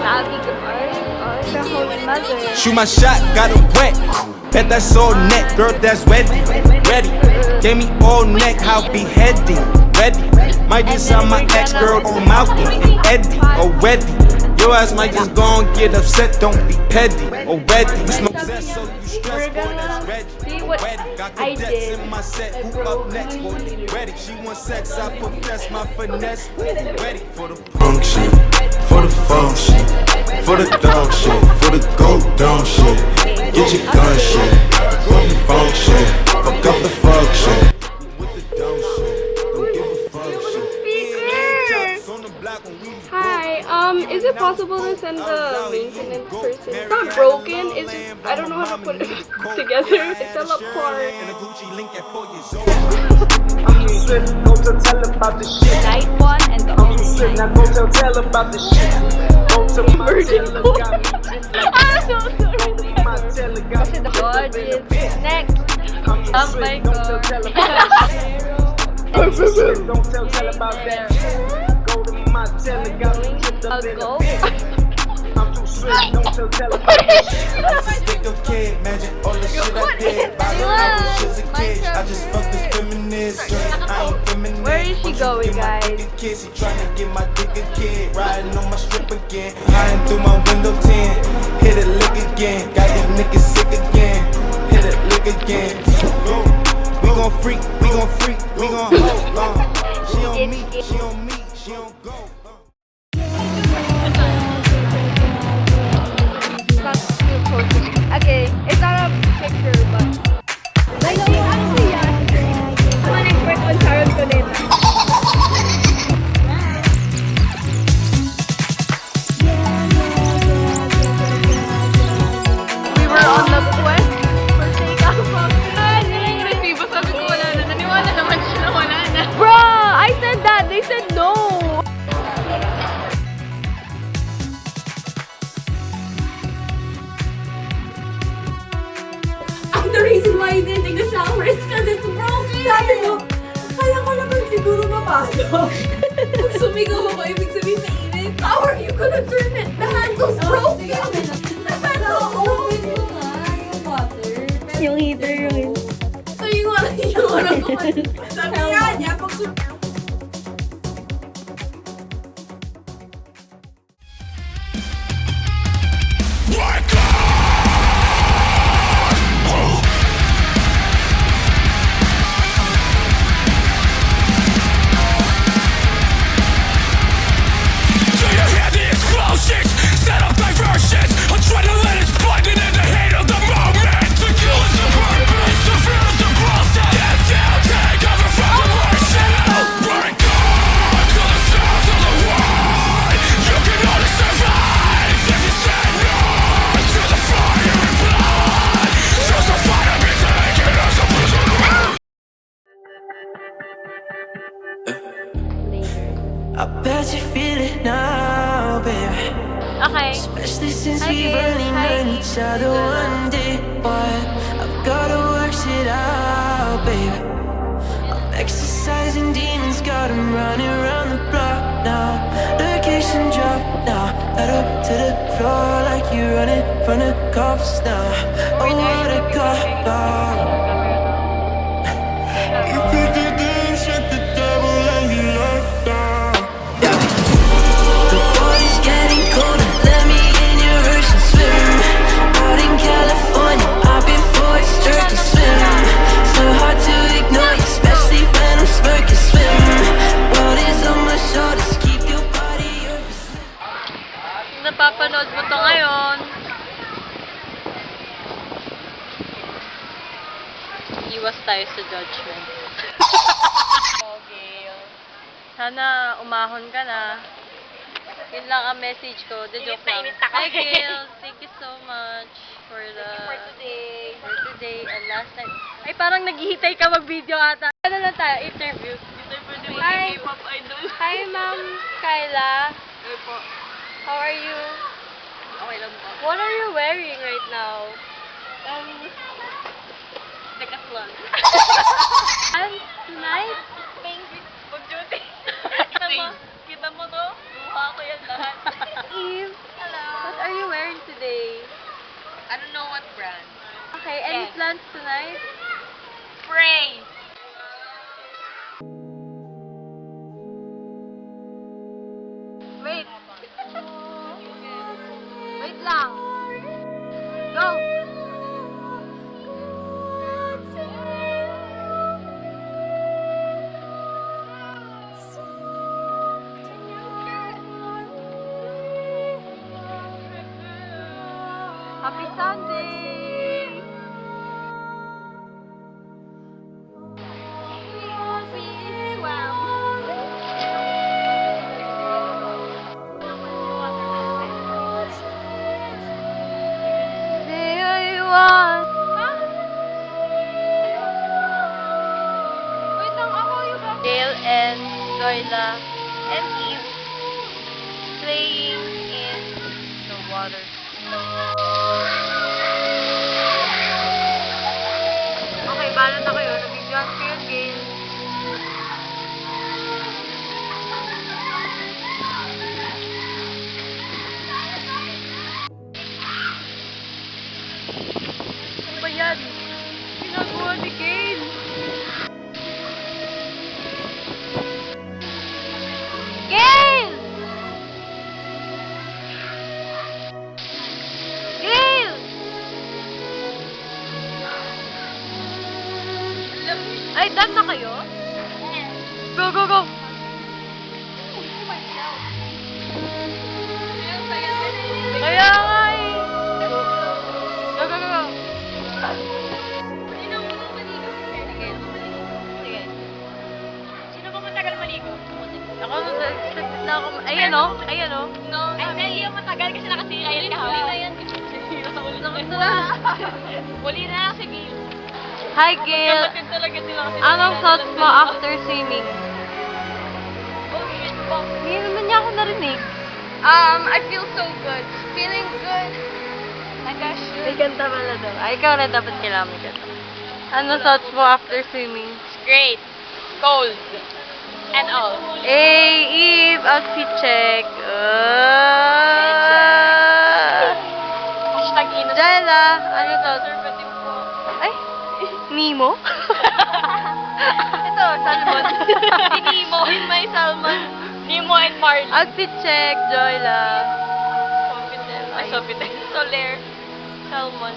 Sabi ko, ay, the Holy Mother. Shoot my shot, got it wet. Bet that's all neck, girl, that's ready. Ready. Gave me all neck, how beheading. Ready. Might just on my ex girl on Malcolm and Eddie already. Your ass might just go and get upset, don't be petty already. Smoke zest, so you stress, boy, that's ready. Ready. Got cadets in my set, who up next, boy, ready. She wants sex, I profess my finesse. Ready for the punk shit, for the funk shit, for the dog shit, for the go dumb shit. Get your gun shit, for the funk shit, fuck up the fuck shit. With the dumb shit, don't give a fuck shit. Hi, is it possible to send the maintenance person? It's not broken, it's just, I don't know how to put it together. It fell apart. Go tell about the shit. Night one and the only Now go tell about the shit. Go to my virgin tell pool. got me I'm so sorry. my tell got me Gorgeous. Next. Oh my god. Don't tell about that. Go to my tell got me I'll go. I'm too sweet. Don't tell about that shit. Think of kid, imagine all the shit I did. I was a kid, I just fucked this feminist. I ain't feminist. Where is she going, guys? Kid, she tryna get my dick a kid. Riding on my strip again. Hiding through my window 10. Hit it, lick again. Got these niggas sick again. Hit it, lick again. We gon' freak, we gon' freak, we gon' hold on. She on me, she on me, she on go. Okay, it's not a picture, but like, honestly, yeah. I'm an expert on Sharon Cuneta. We were on the quest for takeout. Diba sabi ko wala na, naniwala naman siya na wala na. Bruh, I said that. They said no. The reason why you didn't take the shower is because it's broken. Sabi mo, kaya ko naman siguro mapasok. Pag sumigaw ako, ibig sabihin na init. Power, you couldn't turn it. The handle's broken. The handle's open mo nga, yung water. Yung heater, yung heater. So yung wala ko. Sabi niya, pag Set up diversions. Adrenaline is blinding in the heat of the moment. The kill is the purpose. The fear is the process. Death down, take over from the worship. Break on to the sounds of the wild. You can only survive if you stand on to the fire and blood. Choose to fight and be taken as a prisoner. I bet you feel it now, baby. Okay. Especially since Hi, we've Gail. only Hi. known each other one day. But I've gotta work shit out, baby. I'm exercising demons, got 'em running around the block now. Location drop now, pedal to the floor like you running from the cops now. Oh, what a cop. You put the dance with the devil and you locked down. Yeah. The water's getting colder, let me in your ocean swim. Out in California, I've been forced straight to swim. So hard to ignore you, especially when I'm smirking swim. World is on my shoulders, keep your body open. Napapanood mo to ngayon. Iwas tayo sa judgment. Okay. Sana umahon ka na. Yun lang ang message ko. The joke lang. Hi, Gail. Thank you so much for today. For today and last night. Ay, parang naghihintay ka mag-video ata. Ano na tayo? Interview. Hi. K-pop idol. Hi, Ma'am Kyla. Ay po. How are you? Okay lang po. What are you wearing right now? Decathlon. And tonight? Pink. Pag-duty. Kita mo to? Buha ko yan lahat. Eve. Hello. I don't know what brand. Okay, any Yes. plans tonight? Pray! Wait. Wait lang. Go! Happy Sunday! Say I want. Wait lang, ako yung Dale and Zoila and Eve playing in the water. Okay, bahala na kayo. Nabigyan ko yung game. Ano ba yan? Ginagawa ni Kane. Gale! Gale! Ay, done na kayo? Go, go, go! Kaya nga eh! Go, go, go, go! Sige. Sino ba matagal maligo? Ako, na ako, ayan o, ayan o. No, ay, dahil yung matagal kasi nakasira yan kahapon. Huli na yan. Huli na lang si Bill. Hi, Gail. Kapatid talaga sila kasi. Anong thoughts mo after swimming? Oh, shit po. Hindi naman niya ako narinig. I feel so good. Feeling good. Like I should. May kanta pala daw. Ay, ikaw na dapat kailangan may kanta. Anong thoughts mo after swimming? Great. Cold. And all. Hey, Eve, outfit check. Hashtag innocent. Jella, ano thoughts? Conservative po. Ay, Nemo? Ito, salmon. Si Nemo. In my salmon. Nemo and Marley. Outfit check, Joyla. Sofitel. Ay, Sofitel. Soler. Salmon.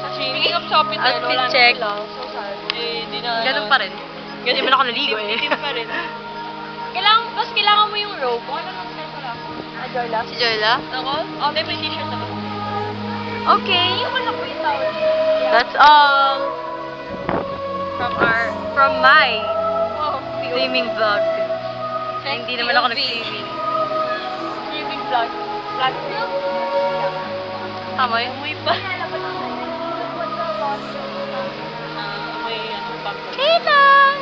Sashimi. Speaking of Sofitel, Outfit wala na check. sila. So sad. Eh, di na. Ganun pa rin. Hindi man ako naligo eh. Itim pa rin. Kailangan mo yung robe. Wala nang sila wala. Ah, Joyla? Si Joyla? Ako? Oh, may t-shirt ako. Okay. Yung wala ko yung towel. That's all from my Oh, swimming vlog. Check Hindi naman ako POV. nag-swimming. Swimming vlog. Vlog film? Tama yun? Amoy ba? Amoy ano, bangko. Kailan?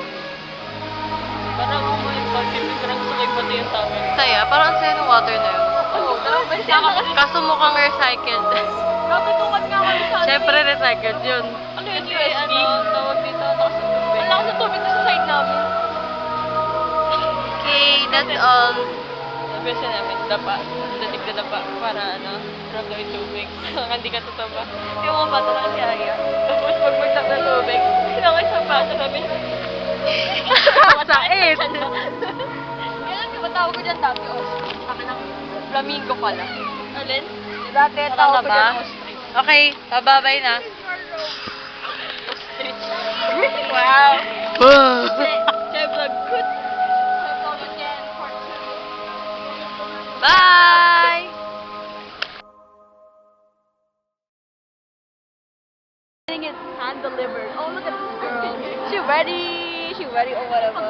Parang amoy bangko. Parang gusto ko ipati yung towel. Saya, parang ang saya ng water na yun. Oo, dalawang beses na kasi. Kaso mukhang recycled. Kapitukan nga kami sa ano. Siyempre recycled yun. Ano yun, USB? Tawag dito, takas ng tubig. Ang lakas ng tubig sa side namin. Okay, that's all. Sabi siya namin, dapa. Datig na dapa. Para ano, drop daw yung tubig. Hindi ka tutaba. Yung mga bata lang si Aya. Tapos pag mag-drop ng tubig, sinakay sa bata namin. Sakit. Kailan ka ba tawag ko dyan dati? Saka ng flamingo pala. Alin? Dati tawag ko ba? dyan ostrich. Okay, bababay na. Ostrich. Wow. Chef vlog. Good. Chef vlog again. Part 2. Bye! It's hand delivered. Oh, look at this girl. She ready. She ready or whatever.